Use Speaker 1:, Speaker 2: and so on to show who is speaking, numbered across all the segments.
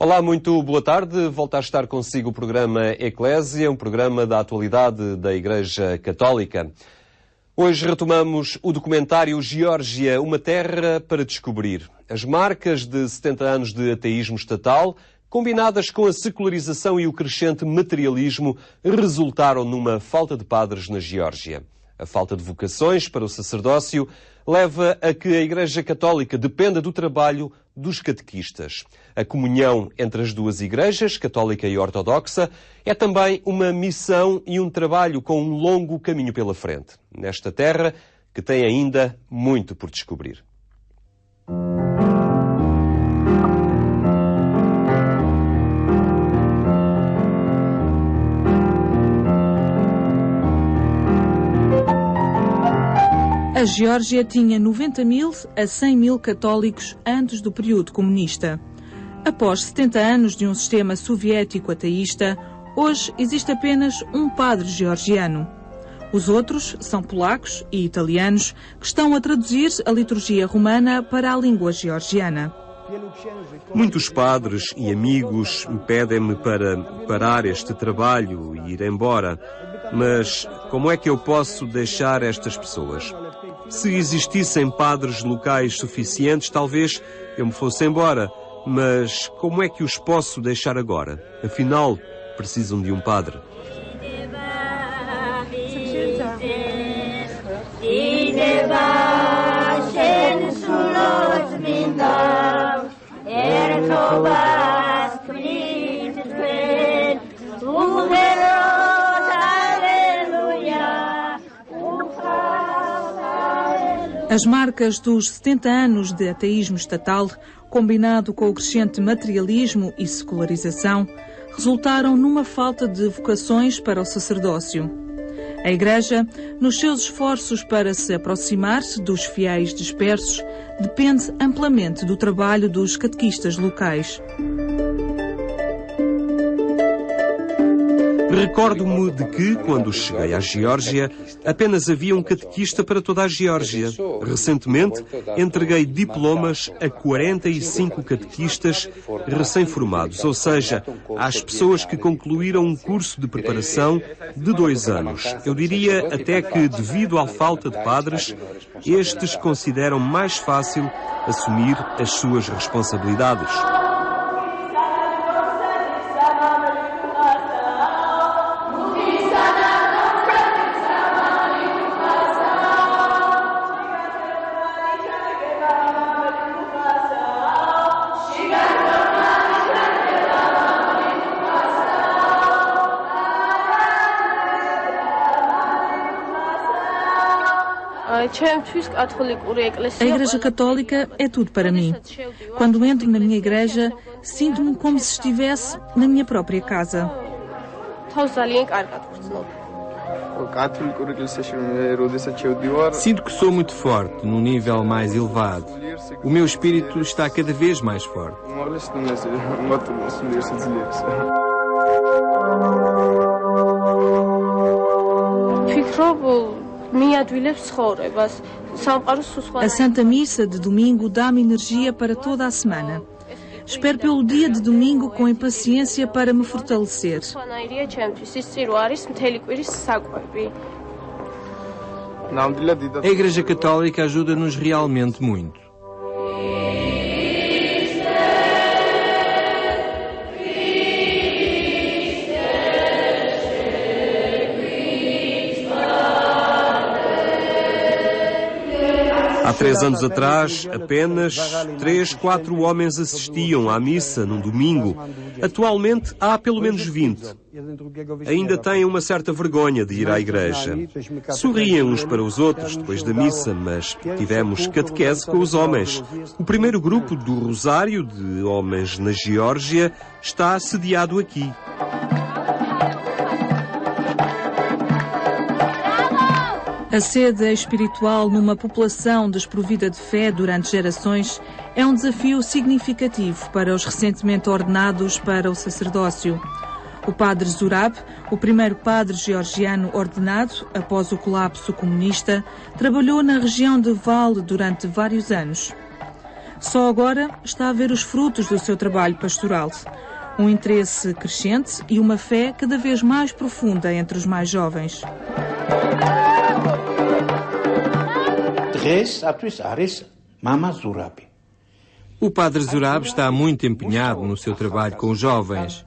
Speaker 1: Olá, muito boa tarde. Volta a estar consigo o programa Eclésia, um programa da atualidade da Igreja Católica. Hoje retomamos o documentário Geórgia, uma terra para descobrir. As marcas de 70 anos de ateísmo estatal, combinadas com a secularização e o crescente materialismo, resultaram numa falta de padres na Geórgia. A falta de vocações para o sacerdócio leva a que a Igreja Católica dependa do trabalho dos catequistas. A comunhão entre as duas igrejas, católica e ortodoxa, é também uma missão e um trabalho com um longo caminho pela frente, nesta terra que tem ainda muito por descobrir.
Speaker 2: A Geórgia tinha 90 mil a 100 mil católicos antes do período comunista. Após 70 anos de um sistema soviético ateísta, hoje existe apenas um padre georgiano. Os outros são polacos e italianos que estão a traduzir a liturgia romana para a língua georgiana.
Speaker 1: Muitos padres e amigos pedem-me para parar este trabalho e ir embora. Mas como é que eu posso deixar estas pessoas? Se existissem padres locais suficientes, talvez eu me fosse embora. Mas como é que os posso deixar agora? Afinal, precisam de um padre.
Speaker 2: As marcas dos 70 anos de ateísmo estatal, combinado com o crescente materialismo e secularização, resultaram numa falta de vocações para o sacerdócio. A Igreja, nos seus esforços para se aproximar dos fiéis dispersos, depende amplamente do trabalho dos catequistas locais.
Speaker 1: Recordo-me de que, quando cheguei à Geórgia, apenas havia um catequista para toda a Geórgia. Recentemente, entreguei diplomas a 45 catequistas recém-formados, ou seja, às pessoas que concluíram um curso de preparação de 2 anos. Eu diria até que, devido à falta de padres, estes consideram mais fácil assumir as suas responsabilidades.
Speaker 2: A Igreja Católica é tudo para mim. Quando entro na minha igreja, sinto-me como se estivesse na minha própria casa.
Speaker 3: Sinto que sou muito forte, num nível mais elevado. O meu espírito está cada vez mais forte.
Speaker 2: A Santa Missa de domingo dá-me energia para toda a semana. Espero pelo dia de domingo com impaciência para me fortalecer.
Speaker 3: A Igreja Católica ajuda-nos realmente muito.
Speaker 1: Há 3 anos atrás, apenas 3, 4 homens assistiam à missa num domingo. Atualmente, há pelo menos 20. Ainda têm uma certa vergonha de ir à igreja. Sorriem uns para os outros depois da missa, mas tivemos catequese com os homens. O primeiro grupo do Rosário de Homens na Geórgia está sediado aqui.
Speaker 2: A sede espiritual numa população desprovida de fé durante gerações é um desafio significativo para os recentemente ordenados para o sacerdócio. O padre Zurab, o primeiro padre georgiano ordenado após o colapso comunista, trabalhou na região de Val durante vários anos. Só agora está a ver os frutos do seu trabalho pastoral. Um interesse crescente e uma fé cada vez mais profunda entre os mais jovens.
Speaker 3: O padre Zurab está muito empenhado no seu trabalho com os jovens.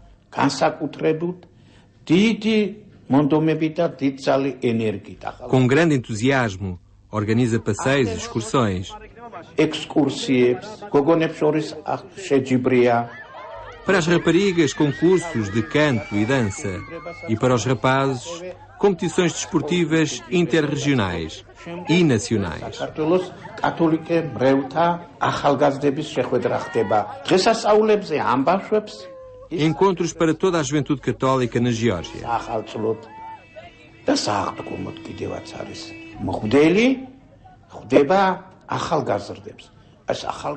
Speaker 3: Com grande entusiasmo, organiza passeios e excursões. Para as raparigas, concursos de canto e dança. E para os rapazes, competições desportivas interregionais e nacionais. Encontros para toda a juventude católica na Geórgia.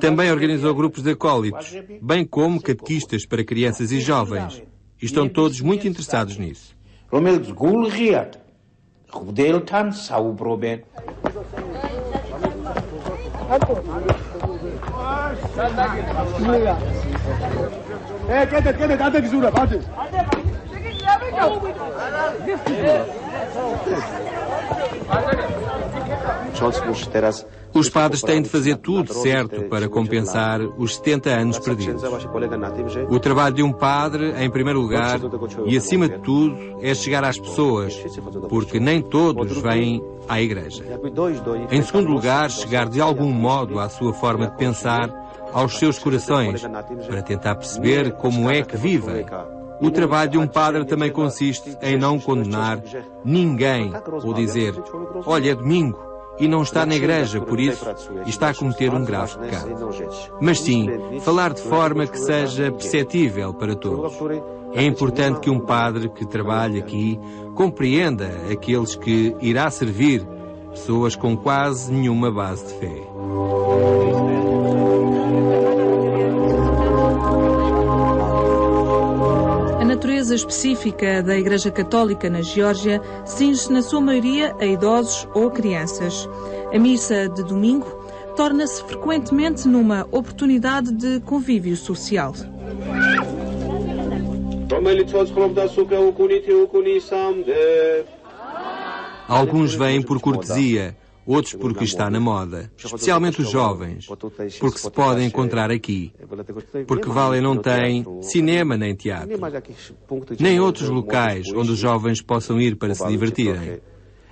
Speaker 3: Também organizou grupos de acólitos, bem como catequistas para crianças e jovens. E estão todos muito interessados nisso. Os padres têm de fazer tudo certo para compensar os 70 anos perdidos. O trabalho de um padre, em primeiro lugar, e acima de tudo, é chegar às pessoas, porque nem todos vêm à igreja. Em segundo lugar, chegar de algum modo à sua forma de pensar, aos seus corações, para tentar perceber como é que vivem. O trabalho de um padre também consiste em não condenar ninguém ou dizer: olha, é domingo e não está na igreja, por isso está a cometer um grave pecado. Mas sim, falar de forma que seja perceptível para todos. É importante que um padre que trabalhe aqui compreenda aqueles que irá servir, pessoas com quase nenhuma base de fé.
Speaker 2: A natureza específica da Igreja Católica na Geórgia cinge-se na sua maioria a idosos ou crianças. A missa de domingo torna-se frequentemente numa oportunidade de convívio social.
Speaker 3: Alguns vêm por cortesia, outros porque está na moda, especialmente os jovens, porque se podem encontrar aqui, porque Valé não tem cinema nem teatro, nem outros locais onde os jovens possam ir para se divertirem.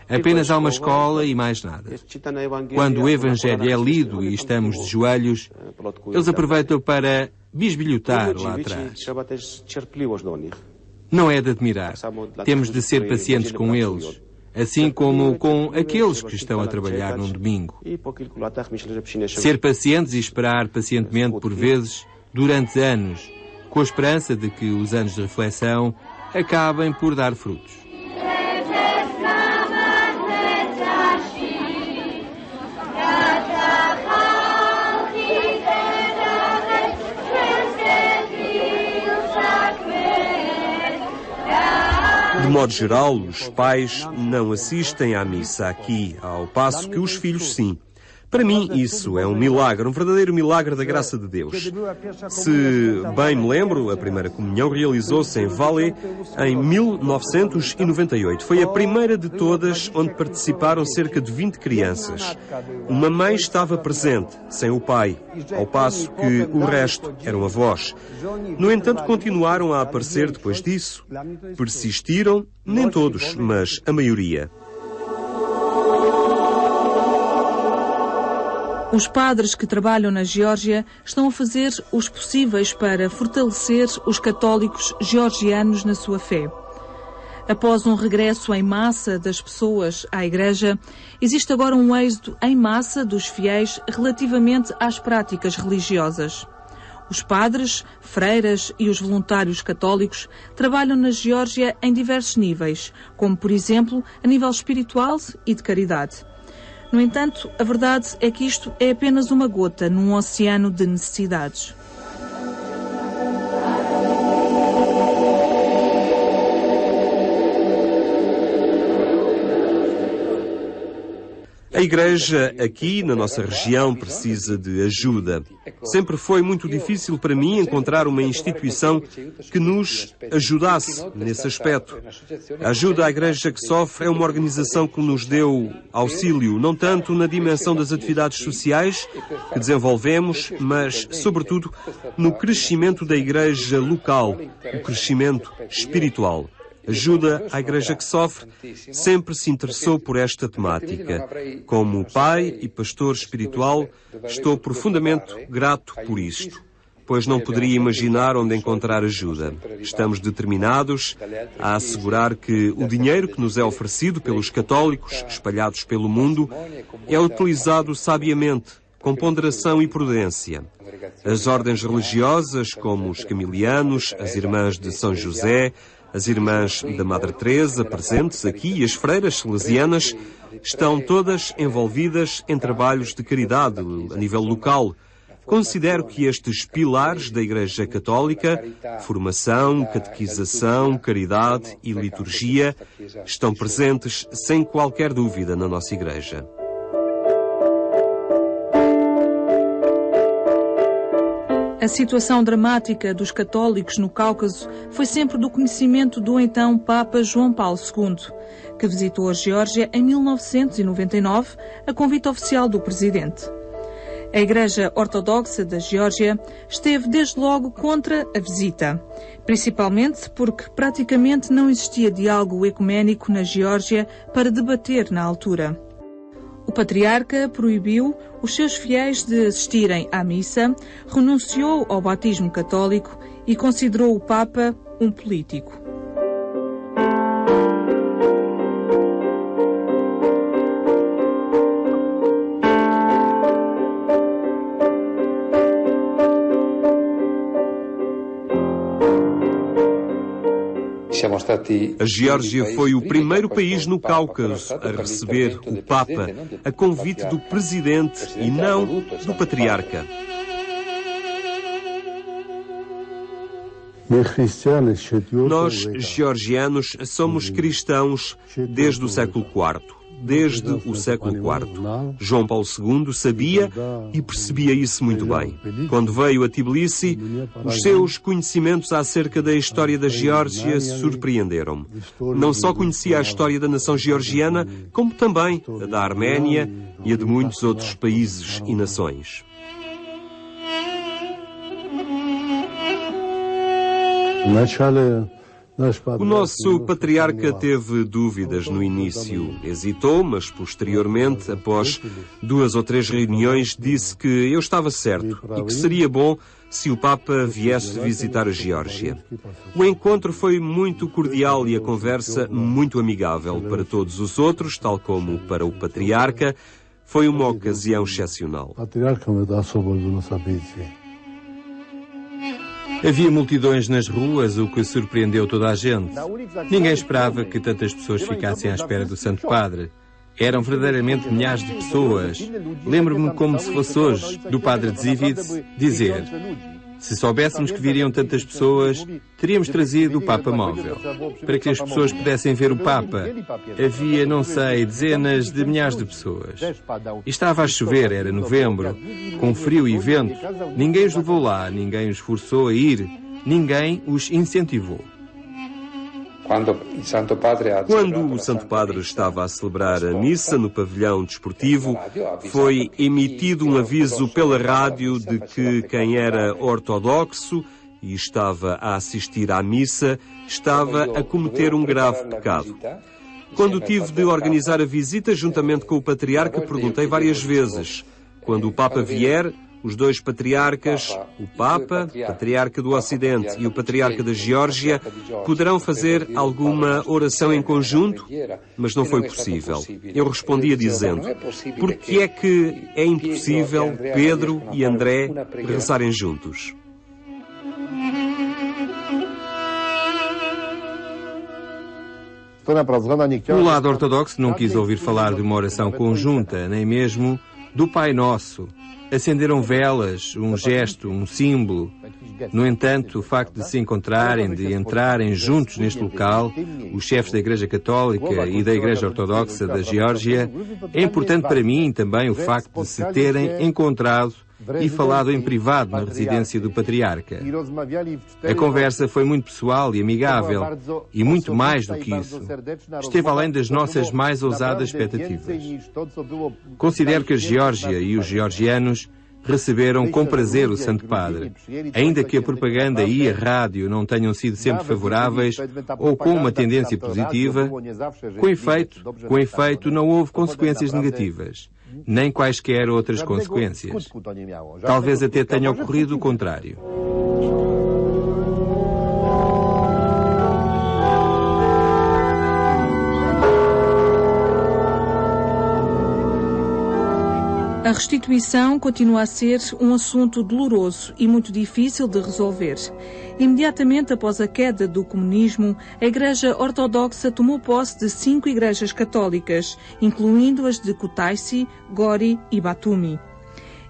Speaker 3: Apenas há uma escola e mais nada. Quando o Evangelho é lido e estamos de joelhos, eles aproveitam para bisbilhotar lá atrás. Não é de admirar. Temos de ser pacientes com eles, assim como com aqueles que estão a trabalhar num domingo. Ser pacientes e esperar pacientemente por vezes, durante anos, com a esperança de que os anos de reflexão acabem por dar frutos.
Speaker 1: De modo geral, os pais não assistem à missa aqui, ao passo que os filhos sim. Para mim, isso é um milagre, um verdadeiro milagre da graça de Deus. Se bem me lembro, a primeira comunhão realizou-se em Valé em 1998. Foi a primeira de todas onde participaram cerca de 20 crianças. Uma mãe estava presente, sem o pai, ao passo que o resto eram avós. No entanto, continuaram a aparecer depois disso. Persistiram, nem todos, mas a maioria.
Speaker 2: Os padres que trabalham na Geórgia estão a fazer os possíveis para fortalecer os católicos georgianos na sua fé. Após um regresso em massa das pessoas à Igreja, existe agora um êxodo em massa dos fiéis relativamente às práticas religiosas. Os padres, freiras e os voluntários católicos trabalham na Geórgia em diversos níveis, como, por exemplo, a nível espiritual e de caridade. No entanto, a verdade é que isto é apenas uma gota num oceano de necessidades.
Speaker 1: A A Igreja aqui, na nossa região, precisa de ajuda. Sempre foi muito difícil para mim encontrar uma instituição que nos ajudasse nesse aspecto. A Ajuda à Igreja que Sofre é uma organização que nos deu auxílio, não tanto na dimensão das atividades sociais que desenvolvemos, mas, sobretudo, no crescimento da Igreja local, o crescimento espiritual. Ajuda à Igreja que Sofre sempre se interessou por esta temática. Como pai e pastor espiritual, estou profundamente grato por isto, pois não poderia imaginar onde encontrar ajuda. Estamos determinados a assegurar que o dinheiro que nos é oferecido pelos católicos espalhados pelo mundo é utilizado sabiamente, com ponderação e prudência. As ordens religiosas, como os camilianos, as irmãs de São José, as irmãs da Madre Teresa presentes aqui e as freiras salesianas estão todas envolvidas em trabalhos de caridade a nível local. Considero que estes pilares da Igreja Católica, formação, catequização, caridade e liturgia, estão presentes sem qualquer dúvida na nossa Igreja.
Speaker 2: A situação dramática dos católicos no Cáucaso foi sempre do conhecimento do então Papa João Paulo II, que visitou a Geórgia em 1999, a convite oficial do presidente. A Igreja Ortodoxa da Geórgia esteve desde logo contra a visita, principalmente porque praticamente não existia diálogo ecuménico na Geórgia para debater na altura. O patriarca proibiu os seus fiéis de assistirem à missa, renunciou ao batismo católico e considerou o Papa um político.
Speaker 1: A Geórgia foi o primeiro país no Cáucaso a receber o Papa a convite do presidente e não do patriarca. Nós, georgianos, somos cristãos desde o século IV. Desde o século IV. João Paulo II sabia e percebia isso muito bem. Quando veio a Tbilisi, os seus conhecimentos acerca da história da Geórgia surpreenderam-me. Não só conhecia a história da nação georgiana, como também a da Arménia e a de muitos outros países e nações. O nosso patriarca teve dúvidas no início, hesitou, mas posteriormente, após 2 ou 3 reuniões, disse que eu estava certo e que seria bom se o Papa viesse visitar a Geórgia. O encontro foi muito cordial e a conversa muito amigável. Para todos os outros, tal como para o patriarca, foi uma ocasião excepcional.
Speaker 3: Havia multidões nas ruas, o que surpreendeu toda a gente. Ninguém esperava que tantas pessoas ficassem à espera do Santo Padre. Eram verdadeiramente milhares de pessoas. Lembro-me como se fosse hoje, do Padre Dzivitz dizer: se soubéssemos que viriam tantas pessoas, teríamos trazido o Papa móvel, para que as pessoas pudessem ver o Papa. Havia, não sei, dezenas de milhares de pessoas. E estava a chover, era novembro, com frio e vento. Ninguém os levou lá, ninguém os forçou a ir, ninguém os incentivou.
Speaker 1: Quando o Santo Padre estava a celebrar a missa no pavilhão desportivo, foi emitido um aviso pela rádio de que quem era ortodoxo e estava a assistir à missa estava a cometer um grave pecado. Quando tive de organizar a visita juntamente com o patriarca, perguntei várias vezes: quando o Papa vier, os 2 patriarcas, o Papa, patriarca do Ocidente e o patriarca da Geórgia, poderão fazer alguma oração em conjunto? Mas não foi possível. Eu respondia dizendo: por que é que é impossível Pedro e André rezarem juntos?
Speaker 3: O lado ortodoxo não quis ouvir falar de uma oração conjunta, nem mesmo do Pai Nosso. Acenderam velas, um gesto, um símbolo. No entanto, o facto de se encontrarem, de entrarem juntos neste local, os chefes da Igreja Católica e da Igreja Ortodoxa da Geórgia, é importante para mim também o facto de se terem encontrado e falado em privado na residência do Patriarca. A conversa foi muito pessoal e amigável, e muito mais do que isso. Esteve além das nossas mais ousadas expectativas. Considero que a Geórgia e os georgianos receberam com prazer o Santo Padre, ainda que a propaganda e a rádio não tenham sido sempre favoráveis ou com uma tendência positiva. Com efeito, não houve consequências negativas, nem quaisquer outras consequências. Talvez até tenha ocorrido o contrário.
Speaker 2: A restituição continua a ser um assunto doloroso e muito difícil de resolver. Imediatamente após a queda do comunismo, a Igreja Ortodoxa tomou posse de 5 igrejas católicas, incluindo as de Kutaisi, Gori e Batumi.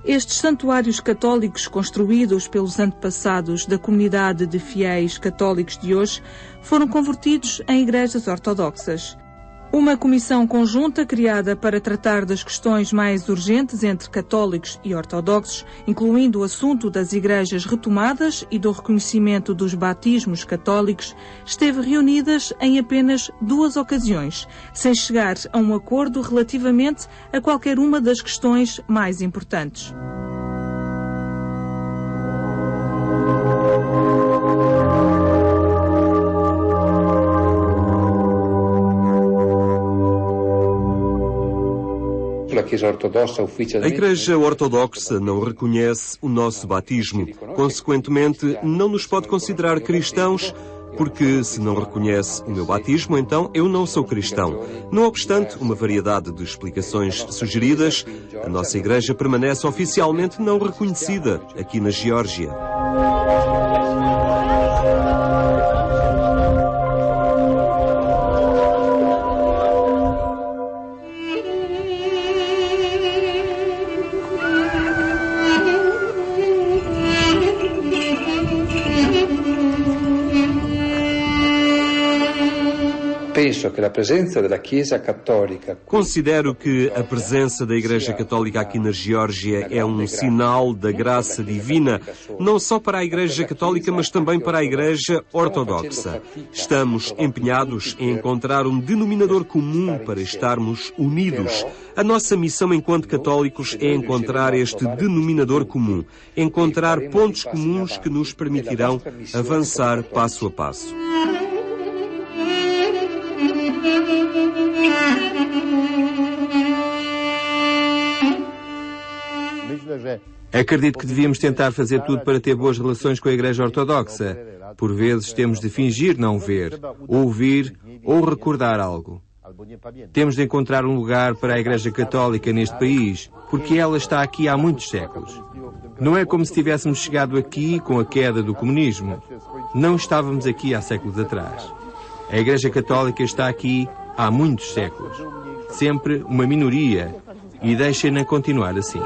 Speaker 2: Estes santuários católicos construídos pelos antepassados da comunidade de fiéis católicos de hoje foram convertidos em igrejas ortodoxas. Uma comissão conjunta criada para tratar das questões mais urgentes entre católicos e ortodoxos, incluindo o assunto das igrejas retomadas e do reconhecimento dos batismos católicos, esteve reunidas em apenas 2 ocasiões, sem chegar a um acordo relativamente a qualquer uma das questões mais importantes.
Speaker 1: A Igreja Ortodoxa não reconhece o nosso batismo. Consequentemente, não nos pode considerar cristãos, porque se não reconhece o meu batismo, então eu não sou cristão. Não obstante uma variedade de explicações sugeridas, a nossa Igreja permanece oficialmente não reconhecida aqui na Geórgia. Considero que a presença da Igreja Católica aqui na Geórgia é um sinal da graça divina, não só para a Igreja Católica, mas também para a Igreja Ortodoxa. Estamos empenhados em encontrar um denominador comum para estarmos unidos. A nossa missão enquanto católicos é encontrar este denominador comum, encontrar pontos comuns que nos permitirão avançar passo a passo.
Speaker 3: Acredito que devíamos tentar fazer tudo para ter boas relações com a Igreja Ortodoxa. Por vezes temos de fingir não ver, ouvir ou recordar algo. Temos de encontrar um lugar para a Igreja Católica neste país, porque ela está aqui há muitos séculos. Não é como se tivéssemos chegado aqui com a queda do comunismo. Não estávamos aqui há séculos atrás. A Igreja Católica está aqui há muitos séculos. Sempre uma minoria, e deixem-na continuar assim.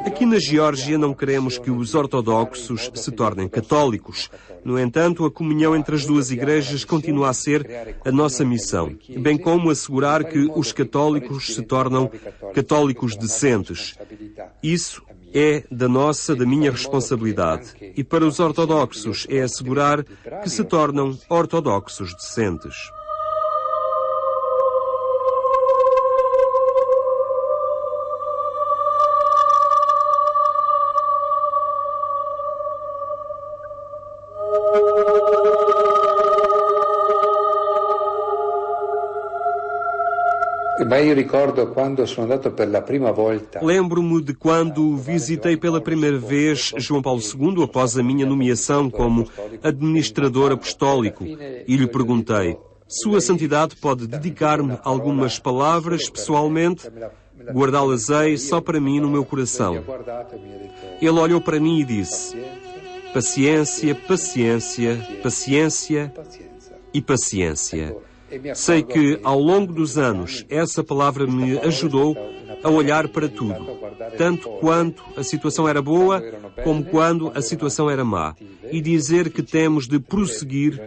Speaker 1: Aqui na Geórgia não queremos que os ortodoxos se tornem católicos. No entanto, a comunhão entre as 2 igrejas continua a ser a nossa missão, bem como assegurar que os católicos se tornam católicos decentes. Isso é da minha responsabilidade. E para os ortodoxos é assegurar que se tornam ortodoxos decentes. Lembro-me de quando visitei pela primeira vez João Paulo II após a minha nomeação como administrador apostólico e lhe perguntei: Sua Santidade pode dedicar-me algumas palavras pessoalmente? Guardá-las-ei só para mim no meu coração. Ele olhou para mim e disse: Paciência, paciência, paciência e paciência. Sei que, ao longo dos anos, essa palavra me ajudou a olhar para tudo, tanto quando a situação era boa, como quando a situação era má, e dizer que temos de prosseguir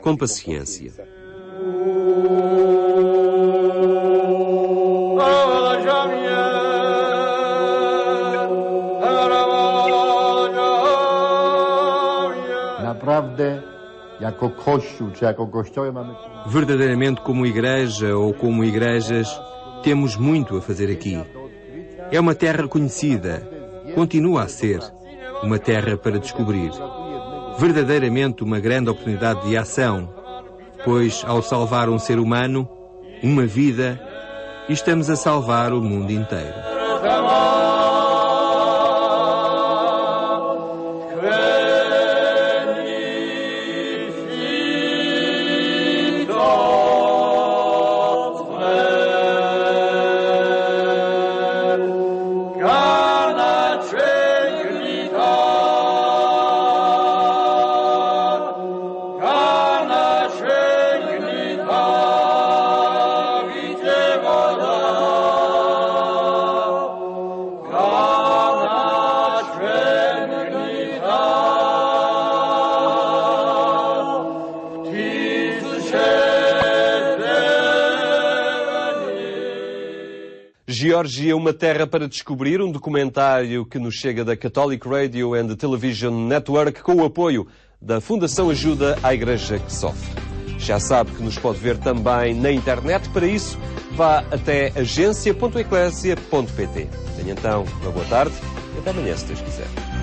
Speaker 1: com paciência.
Speaker 3: Verdadeiramente, como igreja ou como igrejas, temos muito a fazer aqui. É uma terra conhecida, continua a ser uma terra para descobrir. Verdadeiramente uma grande oportunidade de ação, pois ao salvar um ser humano, uma vida, estamos a salvar o mundo inteiro.
Speaker 1: Geórgia, uma terra para descobrir, um documentário que nos chega da Catholic Radio and Television Network com o apoio da Fundação Ajuda à Igreja que Sofre. Já sabe que nos pode ver também na internet. Para isso, vá até agência.eclesia.pt. Tenha então uma boa tarde e até amanhã, se Deus quiser.